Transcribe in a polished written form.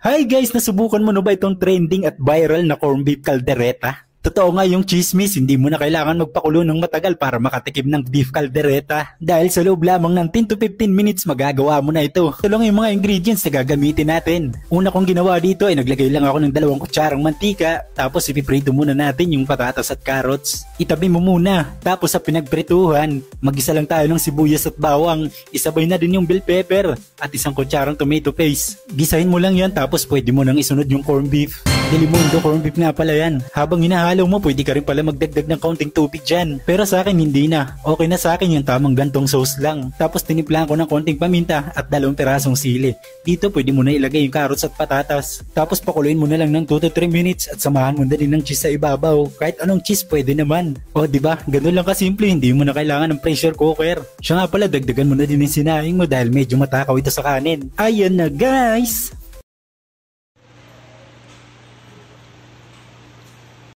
Hi guys! Nasubukan mo na ba itong trending at viral na corned beef caldereta? Totoo nga yung chismis, hindi mo na kailangan magpakulo ng matagal para makatikim ng beef caldereta. Dahil sa loob lamang ng 10 to 15 minutes magagawa mo na ito. Ito lang yung mga ingredients na gagamitin natin. Una kong ginawa dito ay naglagay lang ako ng 2 kutsarang mantika. Tapos ipiprito muna natin yung patatas at carrots. Itabi mo muna. Tapos sa pinagprituhan, mag-isa lang tayo ng sibuyas at bawang. Isabay na din yung bell pepper at 1 kutsarang tomato paste. Gisahin mo lang yan tapos pwede mo nang isunod yung corned beef. Delimundo corned beef nga pala yan. Habang hinahalo mo, pwede ka rin pala magdagdag ng kaunting tubig dyan. Pero sa akin hindi na. Okay na sa akin yung tamang gantong sauce lang. Tapos tiniplaan ko ng konting paminta at 2 pirasong sili. Dito pwede mo na ilagay yung carrots at patatas. Tapos pakuluin mo na lang ng 2 to 3 minutes at samahan mo na din ng cheese sa ibabaw. Kahit anong cheese pwede naman. O diba? Ganun lang kasimple, hindi mo na kailangan ng pressure cooker. Siya nga pala, dagdagan mo na din yung sinahing mo dahil medyo matakaw ito sa kanin. Ayan na guys!